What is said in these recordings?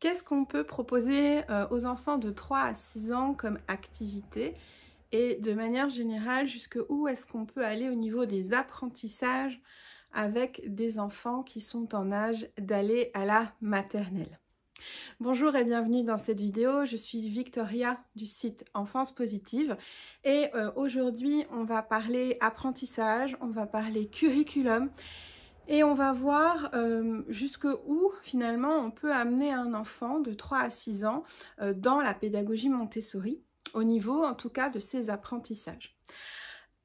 Qu'est-ce qu'on peut proposer aux enfants de 3 à 6 ans comme activité? Et de manière générale, jusqu'où est-ce qu'on peut aller au niveau des apprentissages avec des enfants qui sont en âge d'aller à la maternelle? Bonjour et bienvenue dans cette vidéo, je suis Victoria du site Enfance Positive et aujourd'hui on va parler apprentissage, on va parler curriculum et on va voir jusqu'où finalement on peut amener un enfant de 3 à 6 ans dans la pédagogie Montessori, au niveau en tout cas de ses apprentissages.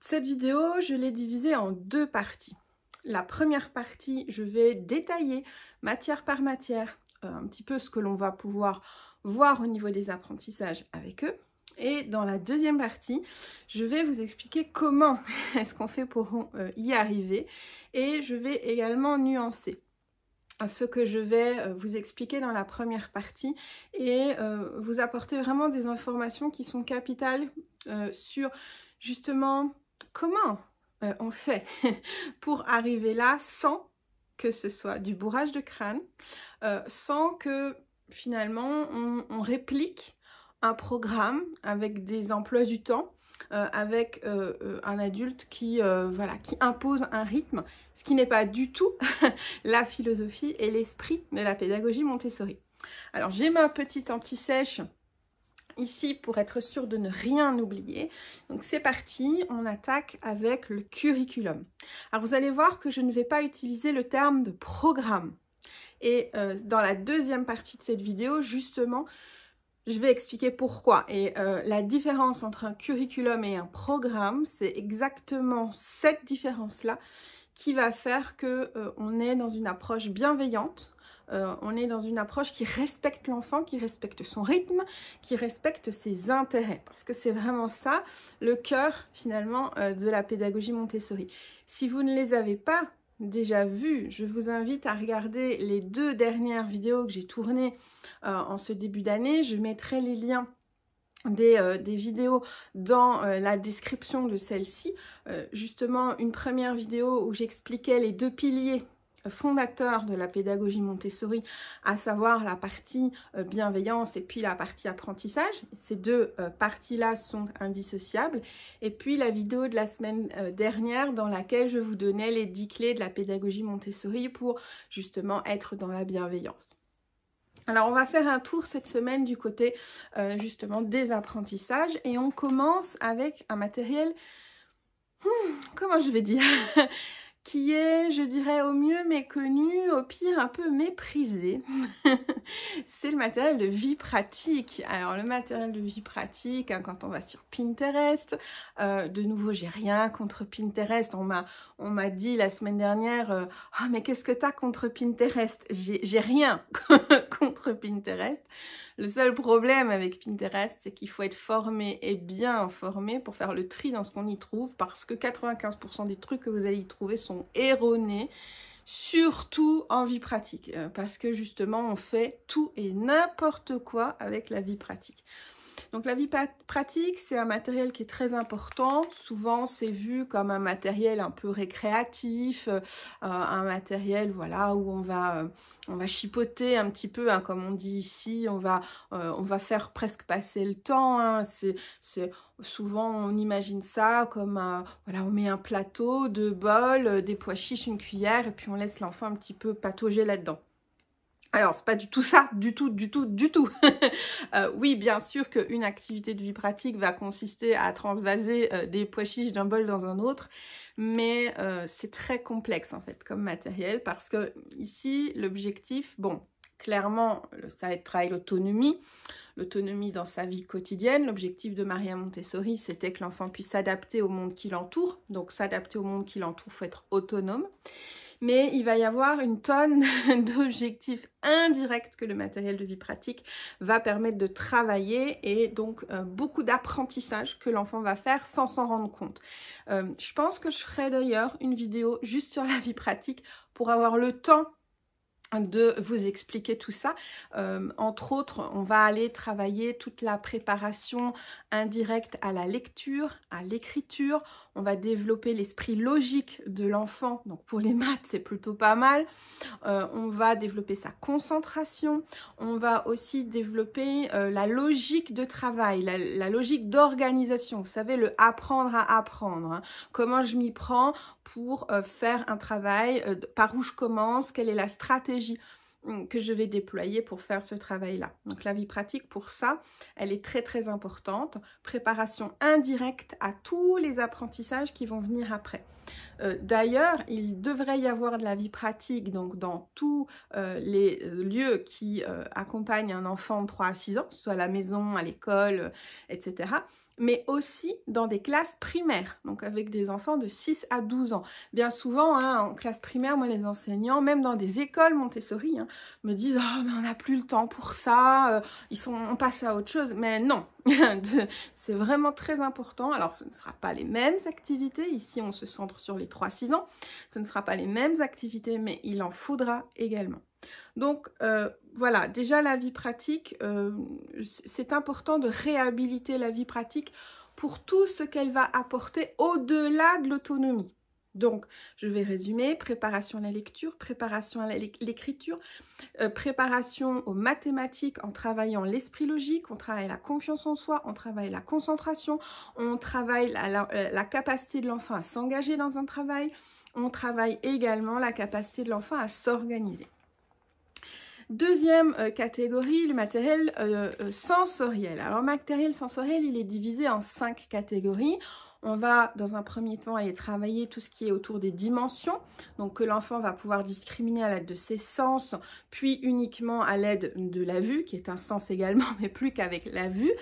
Cette vidéo, je l'ai divisée en 2 parties. La première partie, je vais détailler matière par matière un petit peu ce que l'on va pouvoir voir au niveau des apprentissages avec eux. Et dans la deuxième partie, je vais vous expliquer comment est-ce qu'on fait pour y arriver. Et je vais également nuancer ce que je vais vous expliquer dans la première partie et vous apporter vraiment des informations qui sont capitales sur justement comment on fait pour arriver là sans que ce soit du bourrage de crâne, sans que finalement on réplique un programme avec des emplois du temps, avec un adulte qui impose un rythme, ce qui n'est pas du tout la philosophie et l'esprit de la pédagogie Montessori. Alors j'ai ma petite anti-sèche ici pour être sûre de ne rien oublier. Donc c'est parti, on attaque avec le curriculum. Alors vous allez voir que je ne vais pas utiliser le terme de programme. Et dans la deuxième partie de cette vidéo, justement, je vais expliquer pourquoi. Et la différence entre un curriculum et un programme, c'est exactement cette différence-là qui va faire qu'on est dans une approche bienveillante, on est dans une approche qui respecte l'enfant, qui respecte son rythme, qui respecte ses intérêts. Parce que c'est vraiment ça, le cœur finalement de la pédagogie Montessori. Si vous ne les avez pas déjà vues, je vous invite à regarder les 2 dernières vidéos que j'ai tournées en ce début d'année. Je mettrai les liens des vidéos dans la description de celle-ci. Justement, une première vidéo où j'expliquais les 2 piliers fondateurs de la pédagogie Montessori, à savoir la partie bienveillance et puis la partie apprentissage. Ces 2 parties-là sont indissociables. Et puis la vidéo de la semaine dernière dans laquelle je vous donnais les 10 clés de la pédagogie Montessori pour justement être dans la bienveillance. Alors on va faire un tour cette semaine du côté justement des apprentissages et on commence avec un matériel, comment je vais dire qui est, je dirais, au mieux méconnu, au pire un peu méprisé. C'est le matériel de vie pratique. Alors le matériel de vie pratique, hein, quand on va sur Pinterest, de nouveau j'ai rien contre Pinterest, on m'a dit la semaine dernière ah mais qu'est-ce que t'as contre Pinterest? J'ai rien contre Pinterest. Le seul problème avec Pinterest, c'est qu'il faut être formé et bien formé pour faire le tri dans ce qu'on y trouve, parce que 95% des trucs que vous allez y trouver sont erronés, surtout en vie pratique, parce que justement on fait tout et n'importe quoi avec la vie pratique. Donc la vie pratique, c'est un matériel qui est très important. Souvent, c'est vu comme un matériel un peu récréatif, un matériel voilà, où on va chipoter un petit peu, hein, comme on dit ici, on va faire presque passer le temps. Hein. Souvent, on imagine ça comme, voilà, on met un plateau, 2 bols, des pois chiches, une cuillère, et puis on laisse l'enfant un petit peu patauger là-dedans. Alors, c'est pas du tout ça, du tout. Oui, bien sûr qu'une activité de vie pratique va consister à transvaser des pois chiches d'un bol dans un autre, mais c'est très complexe en fait comme matériel, parce que ici, l'objectif, bon, clairement, ça va être travailler l'autonomie dans sa vie quotidienne. L'objectif de Maria Montessori, c'était que l'enfant puisse s'adapter au monde qui l'entoure. Donc, s'adapter au monde qui l'entoure, il faut être autonome. Mais il va y avoir une tonne d'objectifs indirects que le matériel de vie pratique va permettre de travailler, et donc beaucoup d'apprentissage que l'enfant va faire sans s'en rendre compte. Je pense que je ferai d'ailleurs une vidéo juste sur la vie pratique pour avoir le temps de vous expliquer tout ça. Entre autres, on va aller travailler toute la préparation indirecte à la lecture, à l'écriture. On va développer l'esprit logique de l'enfant. Donc pour les maths, c'est plutôt pas mal. On va développer sa concentration. On va aussi développer la logique de travail, la logique d'organisation. Vous savez, le apprendre à apprendre. Hein. Comment je m'y prends pour faire un travail, par où je commence, quelle est la stratégie que je vais déployer pour faire ce travail-là. Donc la vie pratique, pour ça, elle est très très importante. Préparation indirecte à tous les apprentissages qui vont venir après. D'ailleurs, il devrait y avoir de la vie pratique donc dans tous les lieux qui accompagnent un enfant de 3 à 6 ans, que ce soit à la maison, à l'école, etc., mais aussi dans des classes primaires, donc avec des enfants de 6 à 12 ans. Bien souvent, hein, en classe primaire, moi, les enseignants, même dans des écoles Montessori, hein, me disent « Oh, mais on n'a plus le temps pour ça, on passe à autre chose. » Mais non, c'est vraiment très important. Alors, ce ne sera pas les mêmes activités. Ici, on se centre sur les 3-6 ans. Ce ne sera pas les mêmes activités, mais il en faudra également. Donc, voilà, déjà la vie pratique, c'est important de réhabiliter la vie pratique pour tout ce qu'elle va apporter au-delà de l'autonomie. Donc, je vais résumer, préparation à la lecture, préparation à l'écriture, préparation aux mathématiques en travaillant l'esprit logique, on travaille la confiance en soi, on travaille la concentration, on travaille la capacité de l'enfant à s'engager dans un travail, on travaille également la capacité de l'enfant à s'organiser. Deuxième catégorie, le matériel sensoriel. Alors, le matériel sensoriel, il est divisé en 5 catégories. On va, dans un premier temps, aller travailler tout ce qui est autour des dimensions, donc que l'enfant va pouvoir discriminer à l'aide de ses sens, puis uniquement à l'aide de la vue, qui est un sens également, mais plus qu'avec la vue.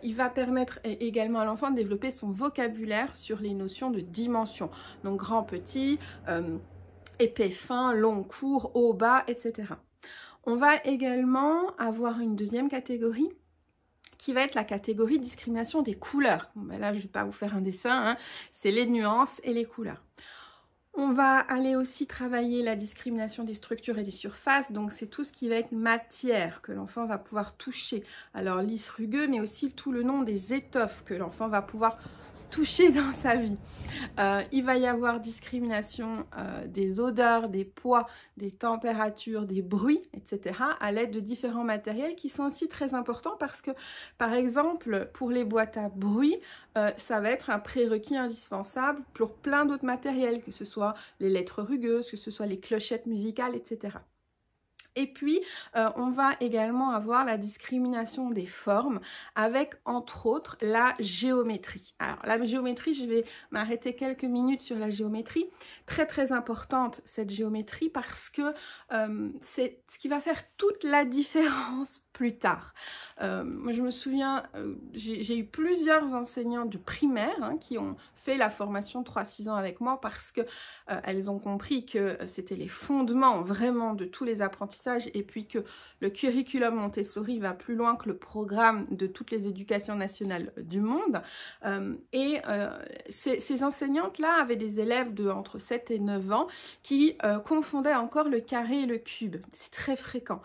Il va permettre également à l'enfant de développer son vocabulaire sur les notions de dimension, donc grand, petit, épais, fin, long, court, haut, bas, etc. On va également avoir une deuxième catégorie qui va être la catégorie discrimination des couleurs. Bon, ben là, je ne vais pas vous faire un dessin, hein. C'est les nuances et les couleurs. On va aller aussi travailler la discrimination des structures et des surfaces, donc c'est tout ce qui va être matière que l'enfant va pouvoir toucher. Alors lisse, rugueux, mais aussi tout le nom des étoffes que l'enfant va pouvoir toucher dans sa vie. Il va y avoir discrimination des odeurs, des poids, des températures, des bruits, etc. à l'aide de différents matériels qui sont aussi très importants parce que, par exemple, pour les boîtes à bruit, ça va être un prérequis indispensable pour plein d'autres matériels, que ce soit les lettres rugueuses, que ce soit les clochettes musicales, etc. Et puis, on va également avoir la discrimination des formes avec, entre autres, la géométrie. Alors, la géométrie, je vais m'arrêter quelques minutes sur la géométrie. Très, très importante, cette géométrie, parce que c'est ce qui va faire toute la différence plus tard. Moi, je me souviens, j'ai eu plusieurs enseignants de primaire hein, qui ont fait la formation 3-6 ans avec moi parce que elles ont compris que c'était les fondements vraiment de tous les apprentissages et puis que le curriculum Montessori va plus loin que le programme de toutes les éducations nationales du monde. Ces enseignantes-là avaient des élèves de entre 7 et 9 ans qui confondaient encore le carré et le cube. C'est très fréquent.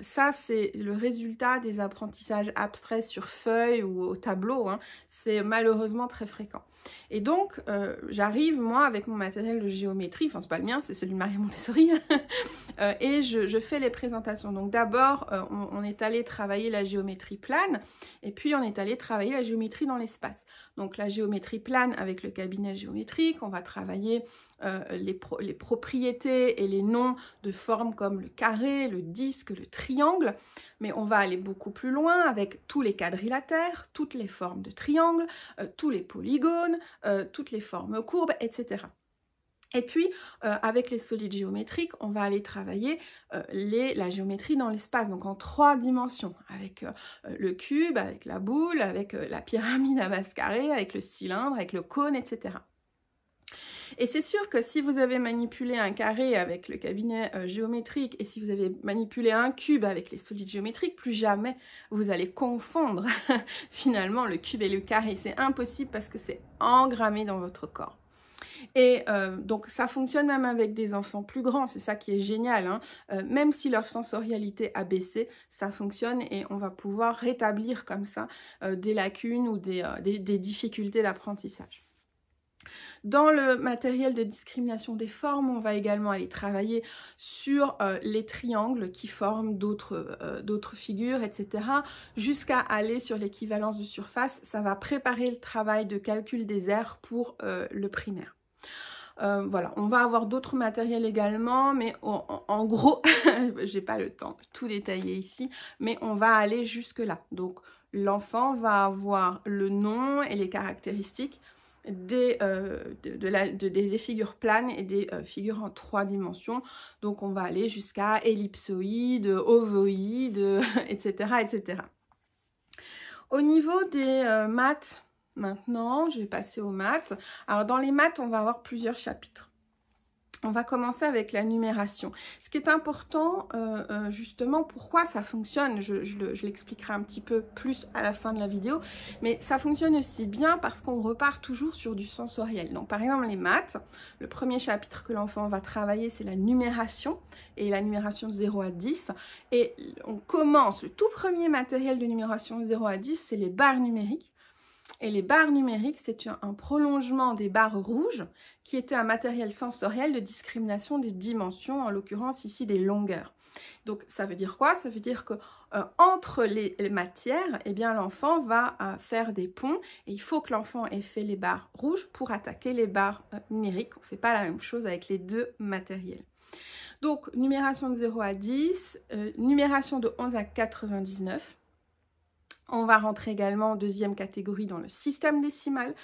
Ça, c'est le résultat des apprentissages abstraits sur feuille ou au tableau. Hein. C'est malheureusement très fréquent. Et donc, j'arrive, moi, avec mon matériel de géométrie, enfin, c'est pas le mien, c'est celui de Marie Montessori, et je fais les présentations. Donc, d'abord, on est allé travailler la géométrie plane, et puis on est allé travailler la géométrie dans l'espace. Donc, la géométrie plane avec le cabinet géométrique, on va travailler les propriétés et les noms de formes comme le carré, le disque, le triangle, mais on va aller beaucoup plus loin avec tous les quadrilatères, toutes les formes de triangle, tous les polygones, toutes les formes courbes, etc. Et puis, avec les solides géométriques, on va aller travailler la géométrie dans l'espace, donc en 3 dimensions, avec le cube, avec la boule, avec la pyramide à base carrée, avec le cylindre, avec le cône, etc. Et c'est sûr que si vous avez manipulé un carré avec le cabinet géométrique et si vous avez manipulé un cube avec les solides géométriques, plus jamais vous allez confondre finalement le cube et le carré. C'est impossible parce que c'est engrammé dans votre corps. Et donc ça fonctionne même avec des enfants plus grands, c'est ça qui est génial, hein. Même si leur sensorialité a baissé, ça fonctionne et on va pouvoir rétablir comme ça des lacunes ou des difficultés d'apprentissage. Dans le matériel de discrimination des formes, on va également aller travailler sur les triangles qui forment d'autres figures, etc. jusqu'à aller sur l'équivalence de surface. Ça va préparer le travail de calcul des aires pour le primaire. Voilà, on va avoir d'autres matériels également, mais en gros, j'ai pas le temps de tout détailler ici, mais on va aller jusque là. Donc, l'enfant va avoir le nom et les caractéristiques des figures planes et des figures en 3 dimensions. Donc, on va aller jusqu'à ellipsoïde, ovoïde, etc., etc. Au niveau des maths, maintenant, je vais passer aux maths. Alors, dans les maths, on va avoir plusieurs chapitres. On va commencer avec la numération. Ce qui est important, justement, pourquoi ça fonctionne, je l'expliquerai un petit peu plus à la fin de la vidéo, mais ça fonctionne aussi bien parce qu'on repart toujours sur du sensoriel. Donc, par exemple, les maths, le premier chapitre que l'enfant va travailler, c'est la numération, et la numération de 0 à 10. Et on commence, le tout premier matériel de numération de 0 à 10, c'est les barres numériques. Et les barres numériques, c'est un prolongement des barres rouges qui était un matériel sensoriel de discrimination des dimensions, en l'occurrence ici des longueurs. Donc ça veut dire quoi? Ça veut dire que entre les matières, eh bien l'enfant va faire des ponts et il faut que l'enfant ait fait les barres rouges pour attaquer les barres numériques. On ne fait pas la même chose avec les deux matériels. Donc numération de 0 à 10, numération de 11 à 99. On va rentrer également en deuxième catégorie dans le système décimal,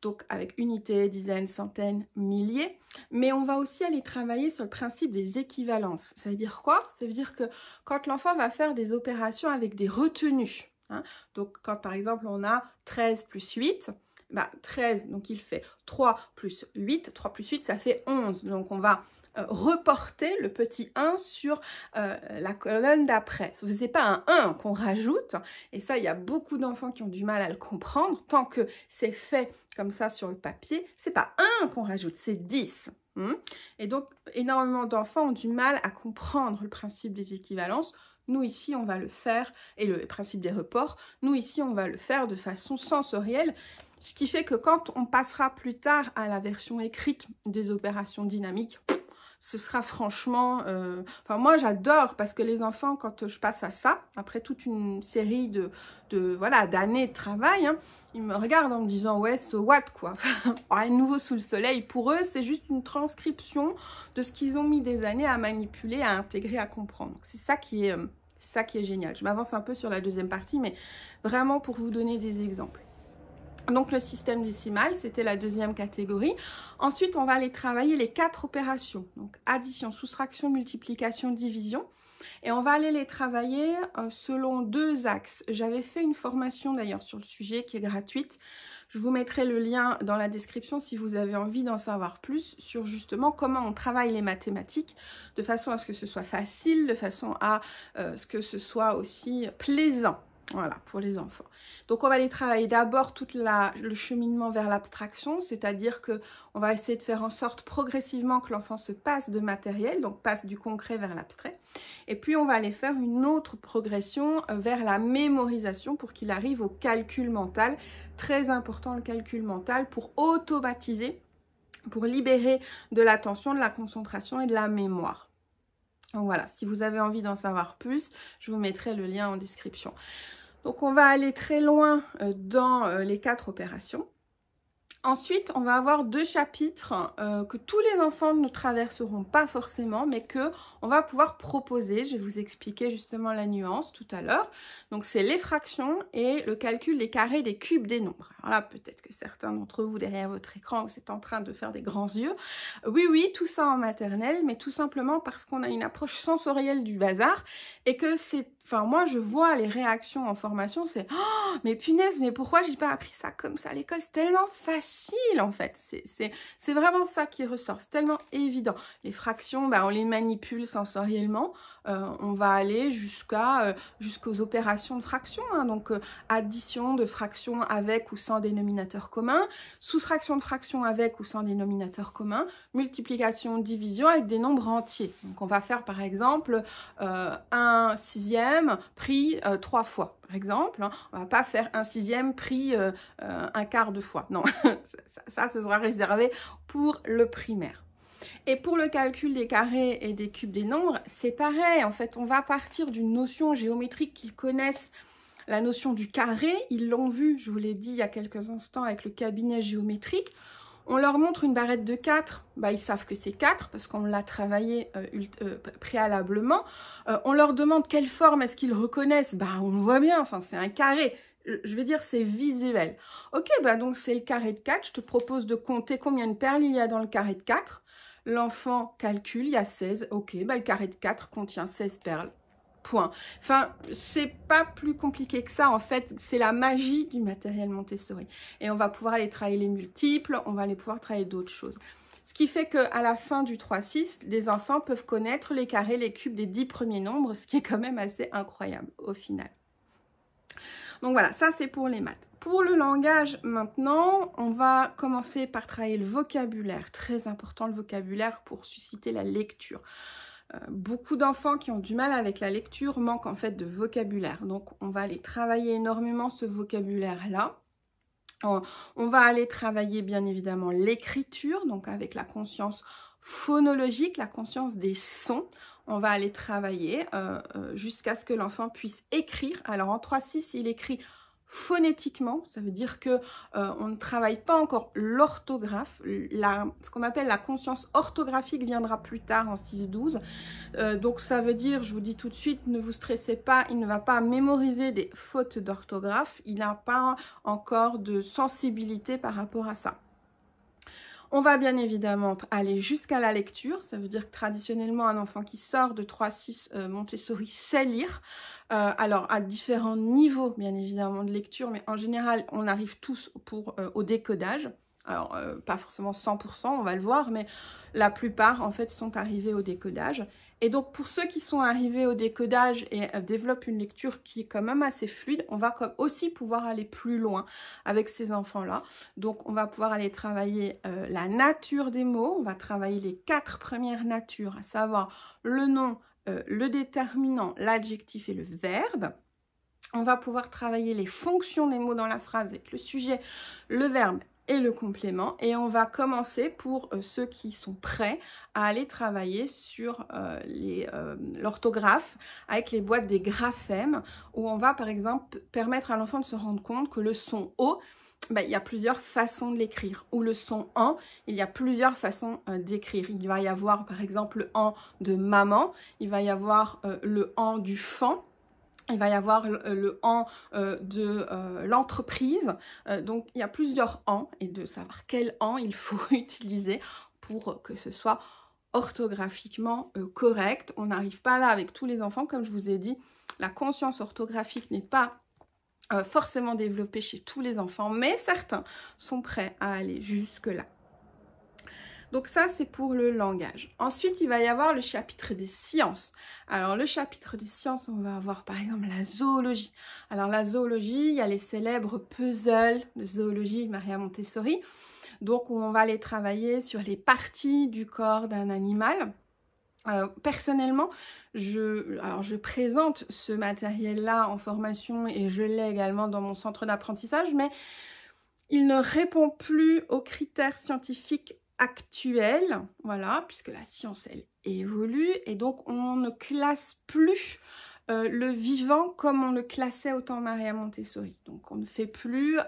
donc avec unités, dizaines, centaines, milliers. Mais on va aussi aller travailler sur le principe des équivalences. Ça veut dire quoi? Ça veut dire que quand l'enfant va faire des opérations avec des retenues, hein, donc quand par exemple on a 13 plus 8, 13, donc il fait 3 plus 8, 3 plus 8 ça fait 11, donc on va reporter le petit 1 sur la colonne d'après. Ce n'est pas un 1 qu'on rajoute, et ça, il y a beaucoup d'enfants qui ont du mal à le comprendre. Tant que c'est fait comme ça sur le papier, c'est pas 1 qu'on rajoute, c'est 10. Et donc, énormément d'enfants ont du mal à comprendre le principe des équivalences. Nous, ici, on va le faire, et le principe des reports, nous, ici, on va le faire de façon sensorielle, ce qui fait que quand on passera plus tard à la version écrite des opérations dynamiques, ce sera franchement... Enfin, moi, j'adore parce que les enfants, quand je passe à ça, après toute une série d'années de travail, hein, ils me regardent en me disant « Ouais, so what, quoi ?» Rien de nouveau sous le soleil. Pour eux, c'est juste une transcription de ce qu'ils ont mis des années à manipuler, à intégrer, à comprendre. C'est ça qui est génial. Je m'avance un peu sur la deuxième partie, mais vraiment pour vous donner des exemples. Donc le système décimal, c'était la deuxième catégorie. Ensuite, on va aller travailler les 4 opérations. Donc addition, soustraction, multiplication, division. Et on va aller les travailler selon 2 axes. J'avais fait une formation d'ailleurs sur le sujet qui est gratuite. Je vous mettrai le lien dans la description si vous avez envie d'en savoir plus sur justement comment on travaille les mathématiques de façon à ce que ce soit facile, de façon à ce que ce soit aussi plaisant. Voilà, pour les enfants. Donc, on va aller travailler d'abord tout le cheminement vers l'abstraction, c'est-à-dire qu'on va essayer de faire en sorte progressivement que l'enfant se passe de matériel, donc passe du concret vers l'abstrait. Et puis, on va aller faire une autre progression vers la mémorisation pour qu'il arrive au calcul mental. Très important le calcul mental pour automatiser, pour libérer de l'attention, de la concentration et de la mémoire. Donc voilà, si vous avez envie d'en savoir plus, je vous mettrai le lien en description. Donc on va aller très loin dans les 4 opérations. Ensuite, on va avoir 2 chapitres que tous les enfants ne traverseront pas forcément, mais qu'on va pouvoir proposer. Je vais vous expliquer justement la nuance tout à l'heure. Donc, c'est les fractions et le calcul des carrés des cubes des nombres. Alors là, peut-être que certains d'entre vous, derrière votre écran, vous êtes en train de faire des grands yeux. Oui, oui, tout ça en maternelle, mais tout simplement parce qu'on a une approche sensorielle du bazar et que c'est... Enfin, moi, je vois les réactions en formation, c'est « Oh, mais punaise, mais pourquoi j'ai pas appris ça comme ça à l'école? C'est tellement facile, en fait. » C'est vraiment ça qui ressort, c'est tellement évident. Les fractions, on les manipule sensoriellement. on va aller jusqu'aux opérations de fraction, hein, donc addition de fractions avec ou sans dénominateur commun, soustraction de fractions avec ou sans dénominateur commun, multiplication, division avec des nombres entiers. Donc on va faire par exemple 1/6 pris 3 fois, par exemple. Hein. On va pas faire 1/6 pris 1/4 de fois. Non, ça sera réservé pour le primaire. Et pour le calcul des carrés et des cubes des nombres, c'est pareil. En fait, on va partir d'une notion géométrique qu'ils connaissent, la notion du carré. Ils l'ont vu, je vous l'ai dit il y a quelques instants, avec le cabinet géométrique. On leur montre une barrette de 4, ils savent que c'est 4 parce qu'on l'a travaillé préalablement. On leur demande quelle forme est-ce qu'ils reconnaissent, on le voit bien, enfin c'est un carré. Je vais dire c'est visuel. Ok, donc c'est le carré de 4, je te propose de compter combien de perles il y a dans le carré de 4. L'enfant calcule, il y a 16, ok, le carré de 4 contient 16 perles. Point. Enfin, c'est pas plus compliqué que ça, en fait, c'est la magie du matériel Montessori. Et on va pouvoir aller travailler les multiples, on va aller pouvoir travailler d'autres choses. Ce qui fait qu'à la fin du 3-6, les enfants peuvent connaître les carrés, les cubes des 10 premiers nombres, ce qui est quand même assez incroyable au final. Donc voilà, ça c'est pour les maths. Pour le langage, maintenant, on va commencer par travailler le vocabulaire. Très important le vocabulaire pour susciter la lecture. Beaucoup d'enfants qui ont du mal avec la lecture manquent en fait de vocabulaire. Donc, on va aller travailler énormément ce vocabulaire-là. On va aller travailler bien évidemment l'écriture, donc avec la conscience phonologique, la conscience des sons. On va aller travailler jusqu'à ce que l'enfant puisse écrire. Alors, en 3-6, il écrit phonétiquement, ça veut dire que on ne travaille pas encore l'orthographe. Ce qu'on appelle la conscience orthographique viendra plus tard en 6-12. Donc ça veut dire, je vous dis tout de suite, ne vous stressez pas, il ne va pas mémoriser des fautes d'orthographe. Il n'a pas encore de sensibilité par rapport à ça. On va bien évidemment aller jusqu'à la lecture, ça veut dire que traditionnellement un enfant qui sort de 3-6 Montessori sait lire, alors à différents niveaux bien évidemment de lecture, mais en général on arrive tous au décodage. Alors pas forcément 100%, on va le voir, mais la plupart en fait sont arrivés au décodage. Et donc pour ceux qui sont arrivés au décodage et développent une lecture qui est quand même assez fluide, on va aussi pouvoir aller plus loin avec ces enfants-là. Donc on va pouvoir aller travailler la nature des mots, on va travailler les 4 premières natures, à savoir le nom, le déterminant, l'adjectif et le verbe. On va pouvoir travailler les fonctions des mots dans la phrase avec le sujet, le verbe et le complément. Et on va commencer, pour ceux qui sont prêts, à aller travailler sur l'orthographe avec les boîtes des graphèmes, où on va par exemple permettre à l'enfant de se rendre compte que le son O, il y a plusieurs façons de l'écrire. Ou le son en, il y a plusieurs façons d'écrire. Il va y avoir par exemple le en de maman, il va y avoir le en du fan, il va y avoir le en de l'entreprise. Donc, il y a plusieurs en, et de savoir quel en il faut utiliser pour que ce soit orthographiquement correct. On n'arrive pas là avec tous les enfants. Comme je vous ai dit, la conscience orthographique n'est pas forcément développée chez tous les enfants, mais certains sont prêts à aller jusque-là. Donc ça, c'est pour le langage. Ensuite, il va y avoir le chapitre des sciences. Alors, le chapitre des sciences, on va avoir par exemple la zoologie. Alors, la zoologie, il y a les célèbres puzzles de zoologie Maria Montessori. Donc, on va aller travailler sur les parties du corps d'un animal. Personnellement, je présente ce matériel-là en formation et je l'ai également dans mon centre d'apprentissage, mais il ne répond plus aux critères scientifiques actuelle, voilà, puisque la science, elle évolue, et donc on ne classe plus le vivant comme on le classait au temps Maria Montessori. Donc on ne fait plus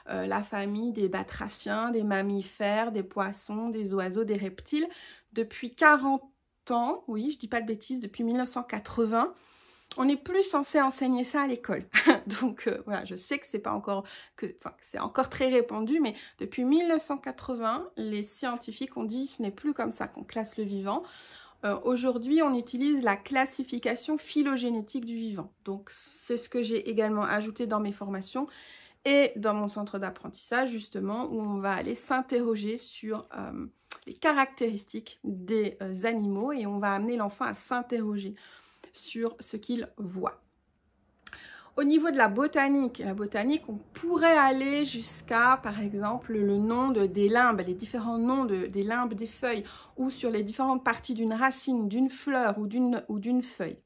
la famille des batraciens, des mammifères, des poissons, des oiseaux, des reptiles. Depuis 40 ans, oui, je dis pas de bêtises, depuis 1980, on n'est plus censé enseigner ça à l'école. Donc voilà, je sais que c'est pas encore c'est encore très répandu, mais depuis 1980, les scientifiques ont dit ce n'est plus comme ça qu'on classe le vivant. Aujourd'hui, on utilise la classification phylogénétique du vivant. Donc c'est ce que j'ai également ajouté dans mes formations et dans mon centre d'apprentissage, justement, où on va aller s'interroger sur les caractéristiques des animaux, et on va amener l'enfant à s'interroger sur ce qu'il voit. Au niveau de la botanique, on pourrait aller jusqu'à, par exemple, le nom des limbes, les différents noms des limbes des feuilles, ou sur les différentes parties d'une racine, d'une fleur ou d'une feuille.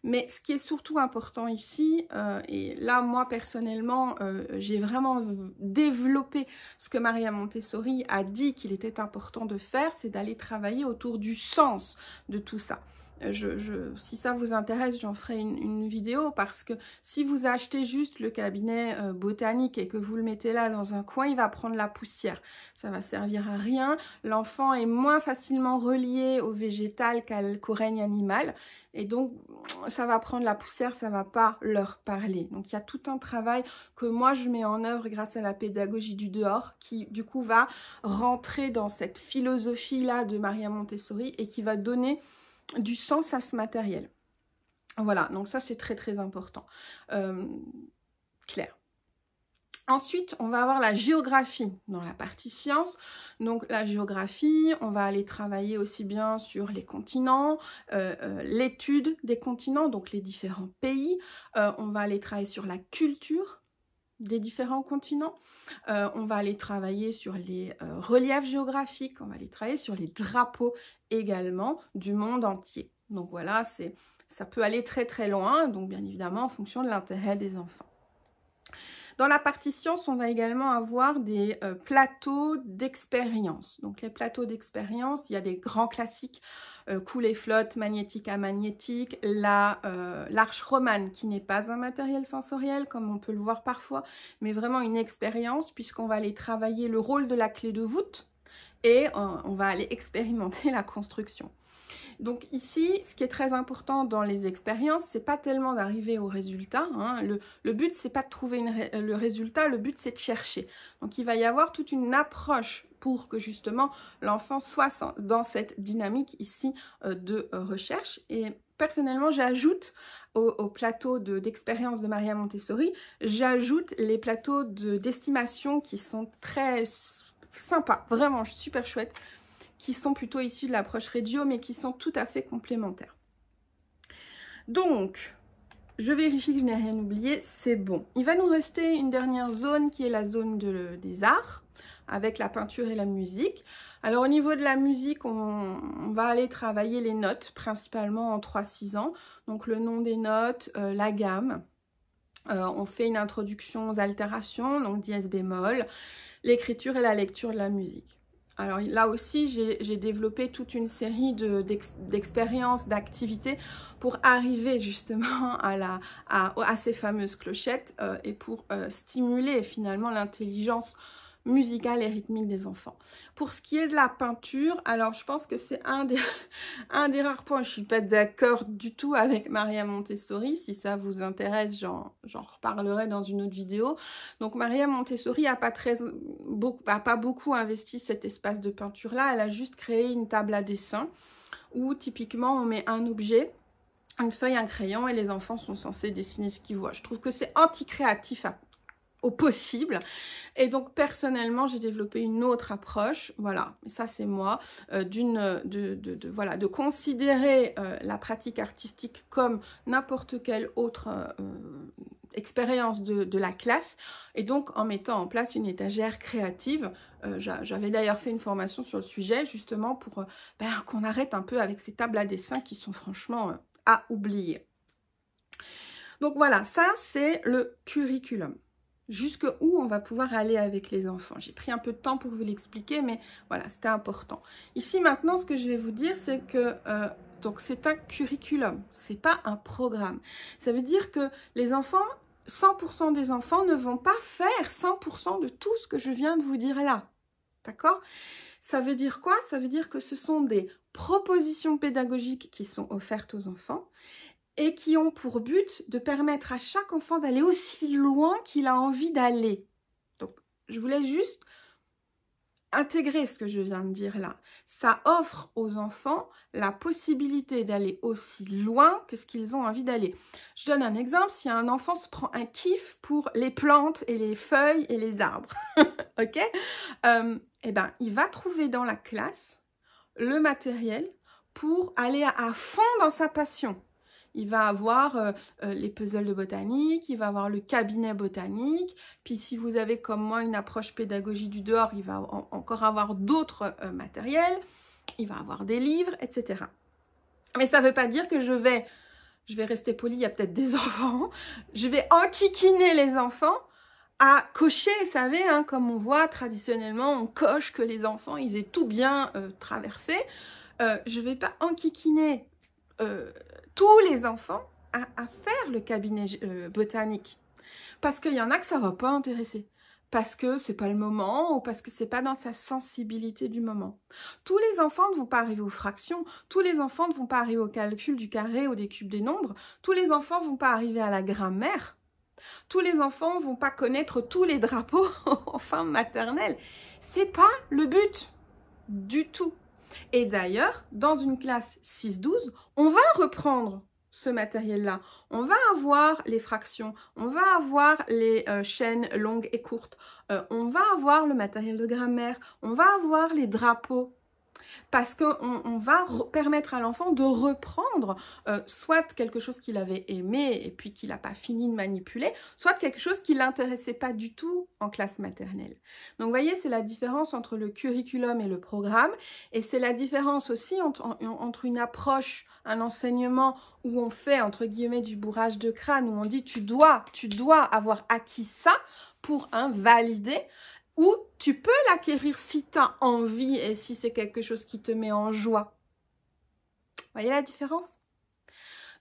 Mais ce qui est surtout important ici, et là, moi, personnellement, j'ai vraiment développé ce que Maria Montessori a dit qu'il était important de faire, c'est d'aller travailler autour du sens de tout ça. Si ça vous intéresse, j'en ferai une vidéo parce que si vous achetez juste le cabinet botanique et que vous le mettez là dans un coin, il va prendre la poussière. Ça va servir à rien. L'enfant est moins facilement relié au végétal qu'au règne animal et donc ça va prendre la poussière, ça va pas leur parler. Donc il y a tout un travail que moi je mets en œuvre grâce à la pédagogie du dehors qui du coup va rentrer dans cette philosophie-là de Maria Montessori et qui va donner du sens à ce matériel. Voilà, donc ça c'est très très important. Claire. Ensuite, on va avoir la géographie dans la partie sciences. Donc la géographie, on va aller travailler aussi bien sur les continents, l'étude des continents, donc les différents pays. On va aller travailler sur la culture des différents continents. On va aller travailler sur les reliefs géographiques, on va aller travailler sur les drapeaux également du monde entier. Donc voilà, ça peut aller très très loin, donc bien évidemment en fonction de l'intérêt des enfants. Dans la partie science, on va également avoir des plateaux d'expérience. Donc les plateaux d'expérience, il y a des grands classiques, coule et flotte, magnétique à magnétique, l'arche romane qui n'est pas un matériel sensoriel comme on peut le voir parfois, mais vraiment une expérience puisqu'on va aller travailler le rôle de la clé de voûte et on va aller expérimenter la construction. Donc ici, ce qui est très important dans les expériences, c'est pas tellement d'arriver au résultat. Hein. Le but, c'est pas de trouver le résultat, le but, c'est de chercher. Donc il va y avoir toute une approche pour que justement l'enfant soit dans cette dynamique ici de recherche. Et personnellement, j'ajoute au plateau d'expérience de Maria Montessori, j'ajoute les plateaux d'estimation qui sont très sympas, vraiment super chouettes, qui sont plutôt issus de l'approche Reggio, mais qui sont tout à fait complémentaires. Donc, je vérifie que je n'ai rien oublié, c'est bon. Il va nous rester une dernière zone qui est la zone des arts, avec la peinture et la musique. Alors, au niveau de la musique, on va aller travailler les notes, principalement en 3-6 ans. Donc, le nom des notes, la gamme. On fait une introduction aux altérations, donc dièse bémol, l'écriture et la lecture de la musique. Alors là aussi, j'ai développé toute une série d'expériences, d'activités pour arriver justement à ces fameuses clochettes et pour stimuler finalement l'intelligence musicale et rythmique des enfants. Pour ce qui est de la peinture, alors je pense que c'est un des rares points, je ne suis pas d'accord du tout avec Maria Montessori. Si ça vous intéresse, j'en reparlerai dans une autre vidéo. Donc Maria Montessori n'a pas beaucoup investi cet espace de peinture-là. Elle a juste créé une table à dessin où typiquement on met un objet, une feuille, un crayon et les enfants sont censés dessiner ce qu'ils voient. Je trouve que c'est anti-créatif au possible. Et donc, personnellement, j'ai développé une autre approche, voilà, et ça c'est moi, de considérer la pratique artistique comme n'importe quelle autre expérience de la classe, et donc en mettant en place une étagère créative. J'avais d'ailleurs fait une formation sur le sujet, justement, pour qu'on arrête un peu avec ces tables à dessin qui sont franchement à oublier. Donc voilà, ça c'est le curriculum. Jusqu'où on va pouvoir aller avec les enfants. J'ai pris un peu de temps pour vous l'expliquer, mais voilà, c'était important. Ici, maintenant, ce que je vais vous dire, c'est que donc c'est un curriculum, c'est pas un programme. Ça veut dire que les enfants, 100% des enfants ne vont pas faire 100% de tout ce que je viens de vous dire là. D'accord? Ça veut dire quoi? Ça veut dire que ce sont des propositions pédagogiques qui sont offertes aux enfants et qui ont pour but de permettre à chaque enfant d'aller aussi loin qu'il a envie d'aller. Donc, je voulais juste intégrer ce que je viens de dire là. Ça offre aux enfants la possibilité d'aller aussi loin que ce qu'ils ont envie d'aller. Je donne un exemple, si un enfant se prend un kiff pour les plantes et les feuilles et les arbres, ok, eh ben, il va trouver dans la classe le matériel pour aller à fond dans sa passion. Il va avoir les puzzles de botanique, il va avoir le cabinet botanique. Puis si vous avez comme moi une approche pédagogie du dehors, il va encore avoir d'autres matériels. Il va avoir des livres, etc. Mais ça ne veut pas dire que je vais rester polie, il y a peut-être des enfants, je vais enquiquiner les enfants à cocher, vous savez, hein, comme on voit traditionnellement, on coche que les enfants, ils aient tout bien traversé. Je ne vais pas enquiquiner tous les enfants à faire le cabinet botanique. Parce qu'il y en a que ça ne va pas intéresser. Parce que c'est pas le moment ou parce que c'est pas dans sa sensibilité du moment. Tous les enfants ne vont pas arriver aux fractions, tous les enfants ne vont pas arriver au calcul du carré ou des cubes des nombres, tous les enfants ne vont pas arriver à la grammaire, tous les enfants ne vont pas connaître tous les drapeaux en fin maternelle. C'est pas le but du tout. Et d'ailleurs, dans une classe 6-12, on va reprendre ce matériel-là. On va avoir les fractions, on va avoir les chaînes longues et courtes, on va avoir le matériel de grammaire, on va avoir les drapeaux. Parce qu'on va permettre à l'enfant de reprendre soit quelque chose qu'il avait aimé et puis qu'il n'a pas fini de manipuler, soit quelque chose qui ne l'intéressait pas du tout en classe maternelle. Donc vous voyez, c'est la différence entre le curriculum et le programme, et c'est la différence aussi entre une approche, un enseignement où on fait entre guillemets du bourrage de crâne, où on dit tu dois avoir acquis ça pour valider, ou tu peux l'acquérir si tu as envie et si c'est quelque chose qui te met en joie. Vous voyez la différence?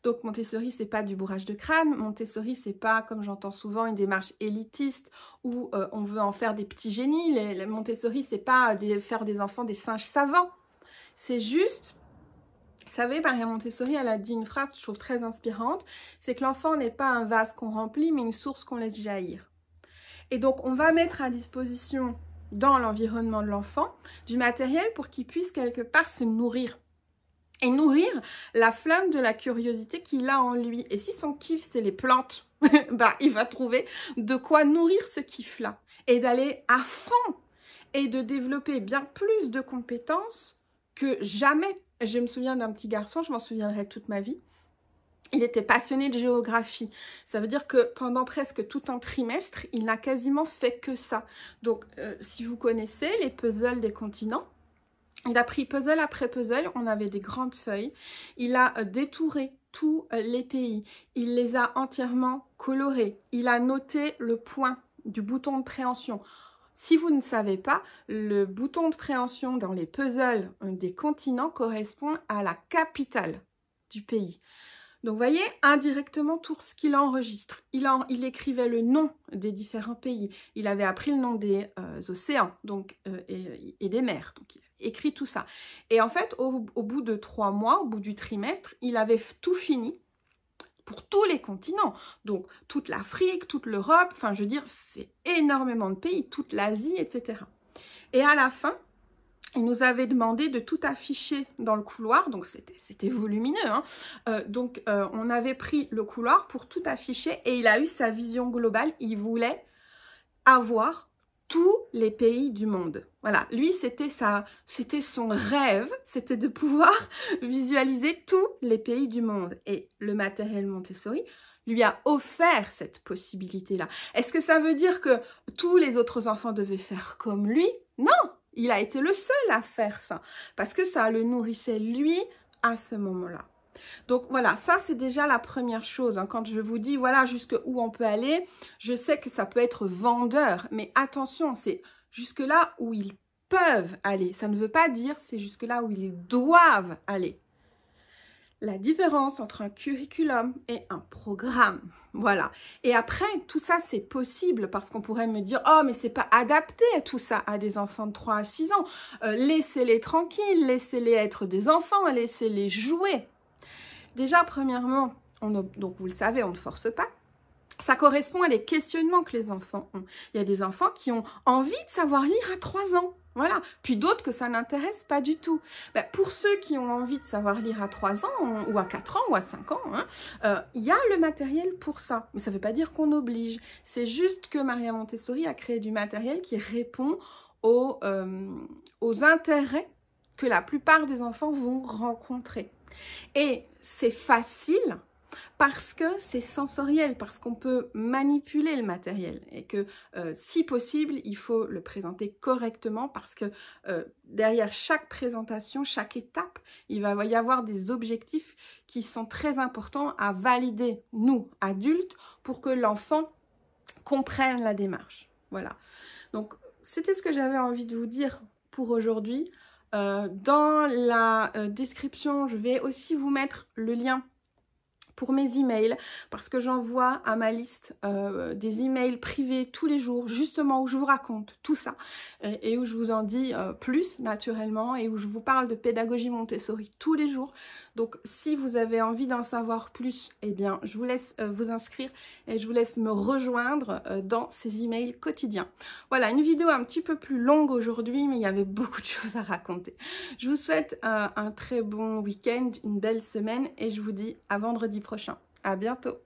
Donc Montessori, c'est pas du bourrage de crâne. Montessori, c'est pas, comme j'entends souvent, une démarche élitiste où on veut en faire des petits génies. Montessori, c'est pas faire des enfants des singes savants. C'est juste... Vous savez, Maria Montessori, elle a dit une phrase que je trouve très inspirante, c'est que l'enfant n'est pas un vase qu'on remplit, mais une source qu'on laisse jaillir. Et donc, on va mettre à disposition dans l'environnement de l'enfant du matériel pour qu'il puisse quelque part se nourrir. Et nourrir la flamme de la curiosité qu'il a en lui. Et si son kiff, c'est les plantes, bah, il va trouver de quoi nourrir ce kiff-là. Et d'aller à fond et de développer bien plus de compétences que jamais. Je me souviens d'un petit garçon, je m'en souviendrai toute ma vie. Il était passionné de géographie. Ça veut dire que pendant presque tout un trimestre, il n'a quasiment fait que ça. Donc, si vous connaissez les puzzles des continents, il a pris puzzle après puzzle, on avait des grandes feuilles. Il a détouré tous les pays. Il les a entièrement colorés. Il a noté le point du bouton de préhension. Si vous ne savez pas, le bouton de préhension dans les puzzles des continents correspond à la capitale du pays. Donc, vous voyez, indirectement, tout ce qu'il enregistre. Il écrivait le nom des différents pays. Il avait appris le nom des océans et des mers. Donc, il avait écrit tout ça. Et en fait, au bout de 3 mois, au bout du trimestre, il avait tout fini pour tous les continents. Donc, toute l'Afrique, toute l'Europe, enfin, je veux dire, c'est énormément de pays, toute l'Asie, etc. Et à la fin, il nous avait demandé de tout afficher dans le couloir, donc c'était volumineux, hein. On avait pris le couloir pour tout afficher et il a eu sa vision globale. Il voulait avoir tous les pays du monde. Voilà, lui, c'était son rêve, c'était de pouvoir visualiser tous les pays du monde. Et le matériel Montessori lui a offert cette possibilité-là. Est-ce que ça veut dire que tous les autres enfants devaient faire comme lui? Non! Il a été le seul à faire ça, parce que ça le nourrissait lui à ce moment-là. Donc voilà, ça c'est déjà la première chose. Hein. Quand je vous dis voilà jusqu'où on peut aller, je sais que ça peut être vendeur, mais attention, c'est jusque là où ils peuvent aller. Ça ne veut pas dire c'est jusque là où ils doivent aller. La différence entre un curriculum et un programme. Voilà. Et après, tout ça, c'est possible parce qu'on pourrait me dire « Oh, mais c'est pas adapté tout ça à des enfants de 3 à 6 ans. Laissez-les tranquilles, laissez-les être des enfants, laissez-les jouer. » Déjà, premièrement, donc vous le savez, on ne force pas. Ça correspond à les questionnements que les enfants ont. Il y a des enfants qui ont envie de savoir lire à 3 ans. Voilà. Puis d'autres que ça n'intéresse pas du tout. Ben, pour ceux qui ont envie de savoir lire à 3 ans, ou à 4 ans, ou à 5 ans, hein, y a le matériel pour ça. Mais ça ne veut pas dire qu'on oblige. C'est juste que Maria Montessori a créé du matériel qui répond aux intérêts que la plupart des enfants vont rencontrer. Et c'est facile Parce que c'est sensoriel, parce qu'on peut manipuler le matériel et que si possible, il faut le présenter correctement parce que derrière chaque présentation, chaque étape, il va y avoir des objectifs qui sont très importants à valider, nous, adultes, pour que l'enfant comprenne la démarche. Voilà. Donc, c'était ce que j'avais envie de vous dire pour aujourd'hui. Dans la description, je vais aussi vous mettre le lien pour mes emails, parce que j'envoie à ma liste des emails privés tous les jours, justement où je vous raconte tout ça et où je vous en dis plus naturellement et où je vous parle de pédagogie Montessori tous les jours. Donc si vous avez envie d'en savoir plus, eh bien je vous laisse vous inscrire et je vous laisse me rejoindre dans ces emails quotidiens. Voilà, une vidéo un petit peu plus longue aujourd'hui, mais il y avait beaucoup de choses à raconter. Je vous souhaite un très bon week-end, une belle semaine et je vous dis à vendredi prochain. À bientôt.